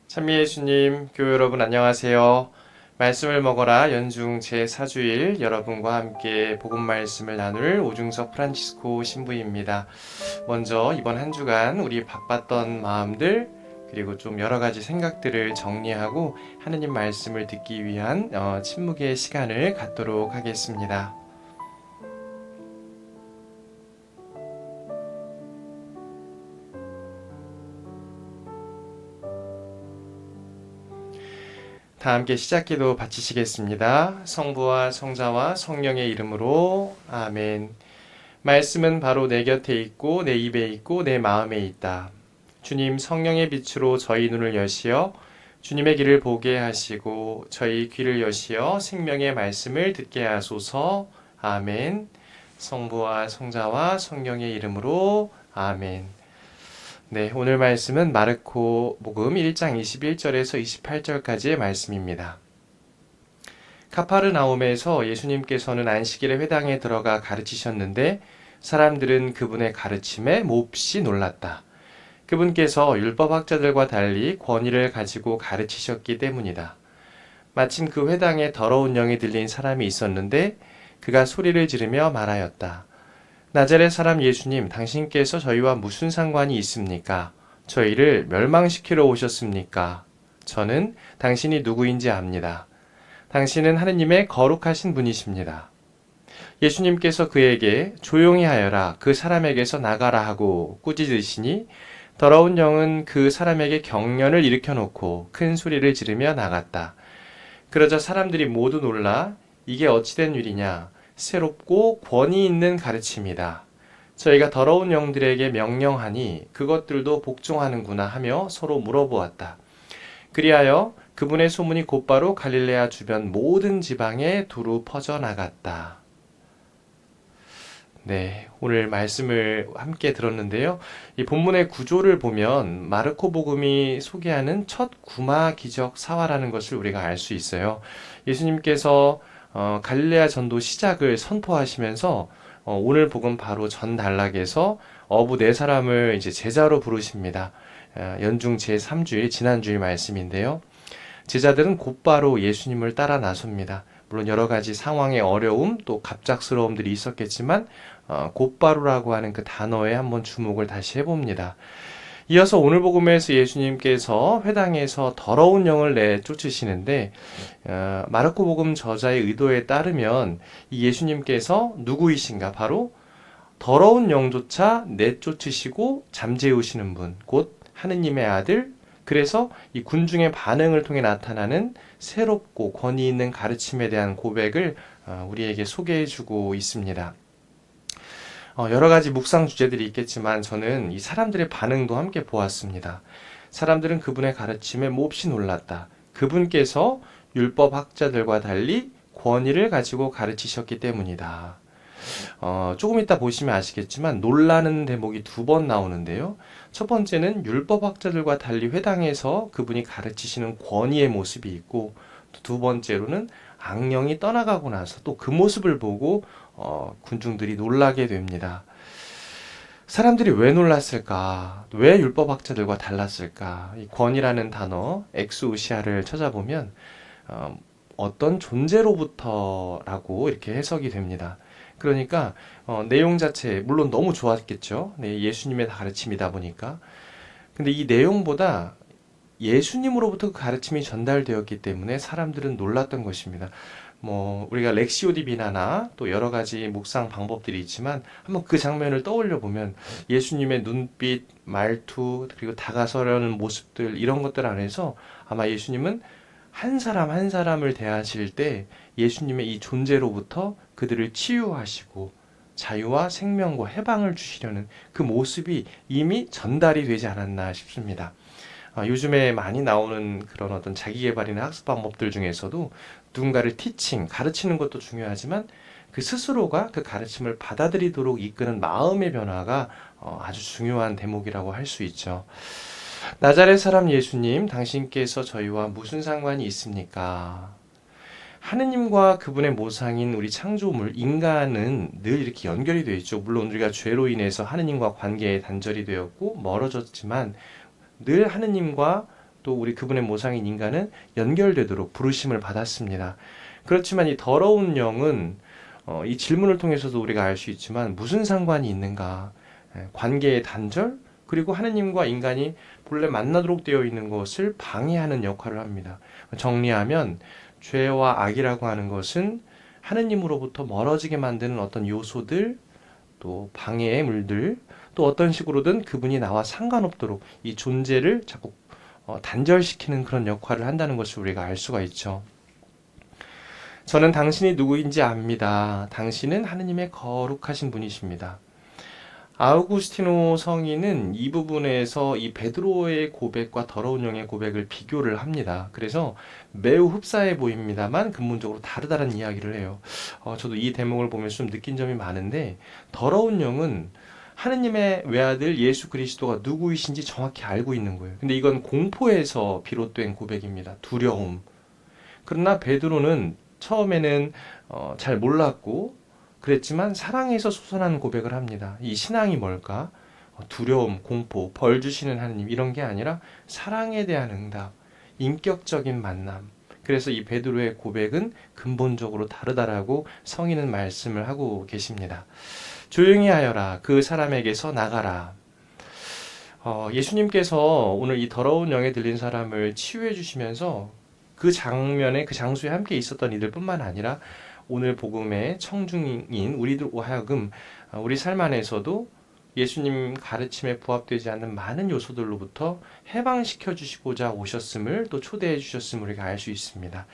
찬미의 주님, 교회 여러분 안녕하세요. 말씀을 먹어라 연중 제4주일 여러분과 함께 복음 말씀을 나눌 오중석 프란치스코 신부입니다. 먼저 이번 한 주간 우리 바빴던 마음들 그리고 좀 여러 가지 생각들을 정리하고 하느님 말씀을 듣기 위한 침묵의 시간을 갖도록 하겠습니다. 다 함께 시작기도 바치시겠습니다. 성부와 성자와 성령의 이름으로 아멘. 말씀은 바로 내 곁에 있고 내 입에 있고 내 마음에 있다. 주님 성령의 빛으로 저희 눈을 여시어 주님의 길을 보게 하시고 저희 귀를 여시어 생명의 말씀을 듣게 하소서. 아멘. 성부와 성자와 성령의 이름으로 아멘. 네, 오늘 말씀은 마르코 복음 1장 21절에서 28절까지의 말씀입니다. 카파르나움에서 예수님께서는 안식일에 회당에 들어가 가르치셨는데 사람들은 그분의 가르침에 몹시 놀랐다. 그분께서 율법학자들과 달리 권위를 가지고 가르치셨기 때문이다. 마침 그 회당에 더러운 영이 들린 사람이 있었는데 그가 소리를 지르며 말하였다. 나자렛 사람 예수님, 당신께서 저희와 무슨 상관이 있습니까? 저희를 멸망시키러 오셨습니까? 저는 당신이 누구인지 압니다. 당신은 하느님의 거룩하신 분이십니다. 예수님께서 그에게 조용히 하여라, 그 사람에게서 나가라 하고 꾸짖으시니 더러운 영은 그 사람에게 경련을 일으켜 놓고 큰 소리를 지르며 나갔다. 그러자 사람들이 모두 놀라 이게 어찌된 일이냐? 새롭고 권위 있는 가르침이다. 저희가 더러운 영들에게 명령하니 그것들도 복종하는구나 하며 서로 물어보았다. 그리하여 그분의 소문이 곧바로 갈릴레아 주변 모든 지방에 두루 퍼져나갔다. 네, 오늘 말씀을 함께 들었는데요. 이 본문의 구조를 보면 마르코 복음이 소개하는 첫 구마 기적 사화라는 것을 우리가 알 수 있어요. 예수님께서 갈릴레아 전도 시작을 선포하시면서 오늘 복음 바로 전 단락에서 어부 네 사람을 이제 제자로 부르십니다. 연중 제3주일 지난주일 말씀인데요. 제자들은 곧바로 예수님을 따라 나섭니다. 물론 여러 가지 상황의 어려움 또 갑작스러움들이 있었겠지만 곧바로라고 하는 그 단어에 한번 주목을 다시 해봅니다. 이어서 오늘 복음에서 예수님께서 회당에서 더러운 영을 내쫓으시는데 마르코 복음 저자의 의도에 따르면 이 예수님께서 누구이신가? 바로 더러운 영조차 내쫓으시고 잠재우시는 분, 곧 하느님의 아들. 그래서 이 군중의 반응을 통해 나타나는 새롭고 권위 있는 가르침에 대한 고백을 우리에게 소개해주고 있습니다. 여러 가지 묵상 주제들이 있겠지만 저는 이 사람들의 반응도 함께 보았습니다. 사람들은 그분의 가르침에 몹시 놀랐다. 그분께서 율법학자들과 달리 권위를 가지고 가르치셨기 때문이다. 조금 이따 보시면 아시겠지만 놀라는 대목이 두 번 나오는데요. 첫 번째는 율법학자들과 달리 회당에서 그분이 가르치시는 권위의 모습이 있고 두 번째로는 악령이 떠나가고 나서 또 그 모습을 보고 군중들이 놀라게 됩니다. 사람들이 왜 놀랐을까? 왜 율법학자들과 달랐을까? 이 권이라는 단어, 엑스우시아를 찾아보면 어떤 존재로부터라고 이렇게 해석이 됩니다. 그러니까 내용 자체 물론 너무 좋았겠죠. 네, 예수님의 가르침이다 보니까. 근데 이 내용보다 예수님으로부터 그 가르침이 전달되었기 때문에 사람들은 놀랐던 것입니다. 우리가 렉시오 디비나나 또 여러 가지 묵상 방법들이 있지만 한번 그 장면을 떠올려 보면 예수님의 눈빛, 말투, 그리고 다가서려는 모습들 이런 것들 안에서 아마 예수님은 한 사람 한 사람을 대하실 때 예수님의 이 존재로부터 그들을 치유하시고 자유와 생명과 해방을 주시려는 그 모습이 이미 전달이 되지 않았나 싶습니다. 요즘에 많이 나오는 그런 어떤 자기계발이나 학습 방법들 중에서도 누군가를 가르치는 것도 중요하지만 그 스스로가 그 가르침을 받아들이도록 이끄는 마음의 변화가 아주 중요한 대목이라고 할 수 있죠. 나자렛 사람 예수님, 당신께서 저희와 무슨 상관이 있습니까? 하느님과 그분의 모상인 우리 창조물, 인간은 늘 이렇게 연결이 되어 있죠. 물론 우리가 죄로 인해서 하느님과 관계에 단절이 되었고 멀어졌지만 늘 하느님과 또 또 우리 그분의 모상인 인간은 연결되도록 부르심을 받았습니다. 그렇지만 이 더러운 영은 이 질문을 통해서도 우리가 알 수 있지만 무슨 상관이 있는가? 관계의 단절, 그리고 하느님과 인간이 본래 만나도록 되어 있는 것을 방해하는 역할을 합니다. 정리하면 죄와 악이라고 하는 것은 하느님으로부터 멀어지게 만드는 어떤 요소들, 또 방해의 물들, 또 어떤 식으로든 그분이 나와 상관없도록 이 존재를 자꾸 단절시키는 그런 역할을 한다는 것을 우리가 알 수가 있죠. 저는 당신이 누구인지 압니다. 당신은 하느님의 거룩하신 분이십니다. 아우구스티노 성인은 이 부분에서 이 베드로의 고백과 더러운 영의 고백을 비교를 합니다. 그래서 매우 흡사해 보입니다만 근본적으로 다르다는 이야기를 해요. 저도 이 대목을 보면서 좀 느낀 점이 많은데, 더러운 영은 하느님의 외아들 예수 그리스도가 누구이신지 정확히 알고 있는 거예요. 근데 이건 공포에서 비롯된 고백입니다. 두려움. 그러나 베드로는 처음에는 잘 몰랐고 그랬지만 사랑에서 솟아나는 고백을 합니다. 이 신앙이 뭘까? 두려움, 공포, 벌 주시는 하느님, 이런 게 아니라 사랑에 대한 응답, 인격적인 만남. 그래서 이 베드로의 고백은 근본적으로 다르다라고 성인은 말씀을 하고 계십니다. 조용히 하여라, 그 사람에게서 나가라. 예수님께서 오늘 이 더러운 영에 들린 사람을 치유해 주시면서 그 장면에, 그 장소에 함께 있었던 이들뿐만 아니라 오늘 복음의 청중인 우리들로 하여금 우리 삶 안에서도 예수님 가르침에 부합되지 않는 많은 요소들로부터 해방시켜 주시고자 오셨음을, 또 초대해 주셨음을 우리가 알 수 있습니다.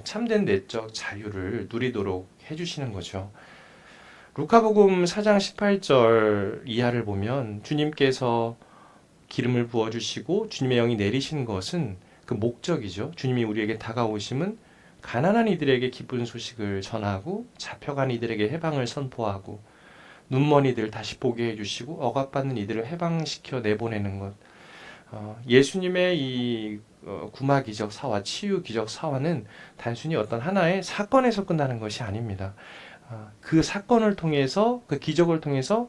참된 내적 자유를 누리도록 해주시는 거죠. 루카복음 4장 18절 이하를 보면 주님께서 기름을 부어주시고 주님의 영이 내리신 것은 그 목적이죠. 주님이 우리에게 다가오심은 가난한 이들에게 기쁜 소식을 전하고 잡혀간 이들에게 해방을 선포하고 눈먼 이들을 다시 보게 해주시고 억압받는 이들을 해방시켜 내보내는 것. 예수님의 이 구마 기적 사화, 치유 기적 사화는 단순히 어떤 하나의 사건에서 끝나는 것이 아닙니다. 그 사건을 통해서, 그 기적을 통해서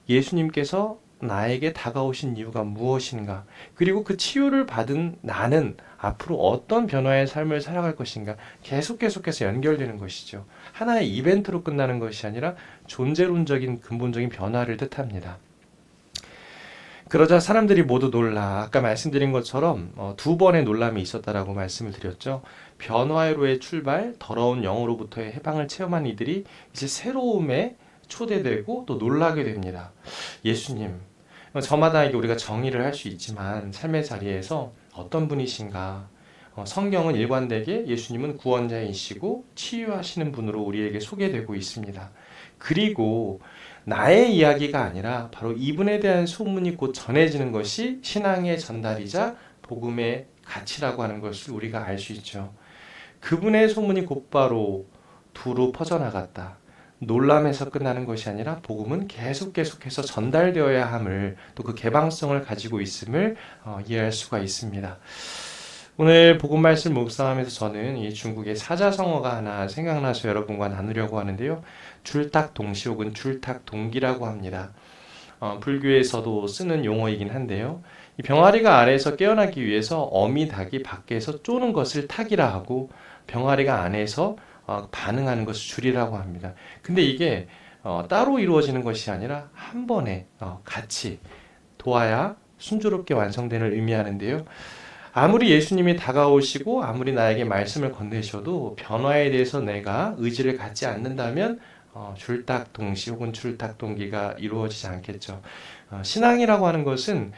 예수님께서 나에게 다가오신 이유가 무엇인가, 그리고 그 치유를 받은 나는 앞으로 어떤 변화의 삶을 살아갈 것인가, 계속해서 연결되는 것이죠. 하나의 이벤트로 끝나는 것이 아니라 존재론적인 근본적인 변화를 뜻합니다. 그러자 사람들이 모두 놀라. 아까 말씀드린 것처럼 두 번의 놀람이 있었다라고 말씀을 드렸죠. 변화로의 출발, 더러운 영으로부터의 해방을 체험한 이들이 이제 새로움에 초대되고 또 놀라게 됩니다. 예수님, 저마다 이게 우리가 정의를 할 수 있지만 삶의 자리에서 어떤 분이신가? 성경은 일관되게 예수님은 구원자이시고 치유하시는 분으로 우리에게 소개되고 있습니다. 그리고 나의 이야기가 아니라 바로 이분에 대한 소문이 곧 전해지는 것이 신앙의 전달이자 복음의 가치라고 하는 것을 우리가 알 수 있죠. 그분의 소문이 곧바로 두루 퍼져나갔다. 놀람에서 끝나는 것이 아니라 복음은 계속해서 전달되어야 함을, 또 그 개방성을 가지고 있음을 이해할 수가 있습니다. 오늘 복음 말씀 묵상하면서 저는 이 중국의 사자성어가 하나 생각나서 여러분과 나누려고 하는데요. 줄탁동시 혹은 줄탁동기라고 합니다. 불교에서도 쓰는 용어이긴 한데요. 이 병아리가 알에서 깨어나기 위해서 어미 닭이 밖에서 쪼는 것을 탁이라 하고, 병아리가 안에서 반응하는 것을 줄이라고 합니다. 근데 이게 따로 이루어지는 것이 아니라 한 번에 같이 도와야 순조롭게 완성된을 의미하는데요. 아무리 예수님이 다가오시고 아무리 나에게 말씀을 건네셔도 변화에 대해서 내가 의지를 갖지 않는다면 줄탁동시 혹은 줄탁동기가 이루어지지 않겠죠. 신앙이라고 하는 것은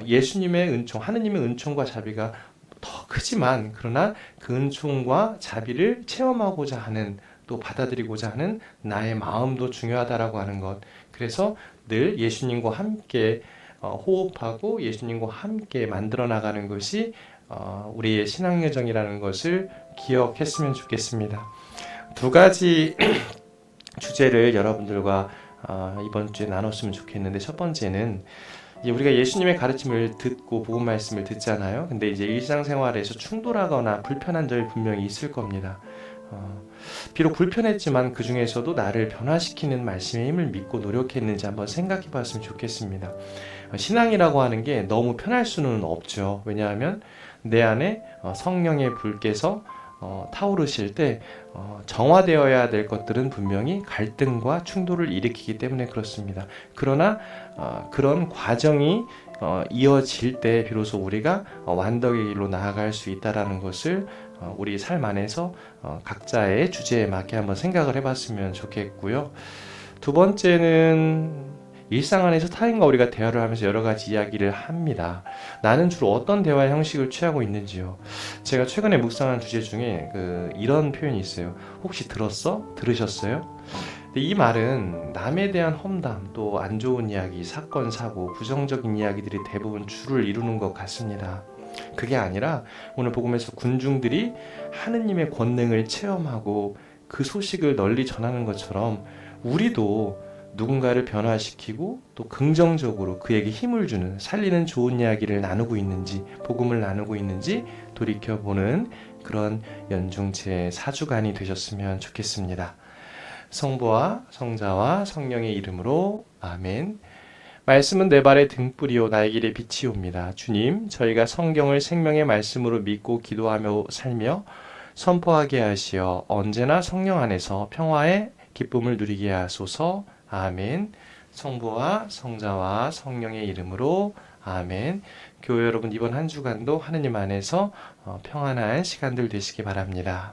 예수님의 은총, 하느님의 은총과 자비가 더 크지만, 그러나 그 은총과 자비를 체험하고자 하는, 또 받아들이고자 하는 나의 마음도 중요하다라고 하는 것. 그래서 늘 예수님과 함께 호흡하고 예수님과 함께 만들어 나가는 것이 우리의 신앙 여정이라는 것을 기억했으면 좋겠습니다. 두 가지 주제를 여러분들과 이번 주에 나눴으면 좋겠는데, 첫 번째는 이제 우리가 예수님의 가르침을 듣고 복음 말씀을 듣잖아요. 근데 이제 일상생활에서 충돌하거나 불편한 점이 분명히 있을 겁니다. 비록 불편했지만 그 중에서도 나를 변화시키는 말씀의 힘을 믿고 노력했는지 한번 생각해 봤으면 좋겠습니다. 신앙이라고 하는 게 너무 편할 수는 없죠. 왜냐하면 내 안에 성령의 불께서 타오르실 때 정화되어야 될 것들은 분명히 갈등과 충돌을 일으키기 때문에 그렇습니다. 그러나 그런 과정이 이어질 때 비로소 우리가 완덕의 길로 나아갈 수 있다라는 것을 우리 삶 안에서 각자의 주제에 맞게 한번 생각을 해봤으면 좋겠고요. 두 번째는 일상 안에서 타인과 우리가 대화를 하면서 여러 가지 이야기를 합니다. 나는 주로 어떤 대화 형식을 취하고 있는지요. 제가 최근에 묵상한 주제 중에 이런 표현이 있어요. 혹시 들었어? 들으셨어요? 근데 이 말은 남에 대한 험담, 또 안 좋은 이야기, 사건, 사고, 부정적인 이야기들이 대부분 주를 이루는 것 같습니다. 그게 아니라 오늘 복음에서 군중들이 하느님의 권능을 체험하고 그 소식을 널리 전하는 것처럼 우리도 누군가를 변화시키고 또 긍정적으로 그에게 힘을 주는 살리는 좋은 이야기를 나누고 있는지, 복음을 나누고 있는지 돌이켜보는 그런 연중체 4주간이 되셨으면 좋겠습니다. 성부와 성자와 성령의 이름으로 아멘. 말씀은 내 발의 등불이요 나의 길의 빛이옵니다. 주님, 저희가 성경을 생명의 말씀으로 믿고 기도하며 살며 선포하게 하시어 언제나 성령 안에서 평화의 기쁨을 누리게 하소서. 아멘. 성부와 성자와 성령의 이름으로 아멘. 교회 여러분, 이번 한 주간도 하느님 안에서 평안한 시간들 되시기 바랍니다.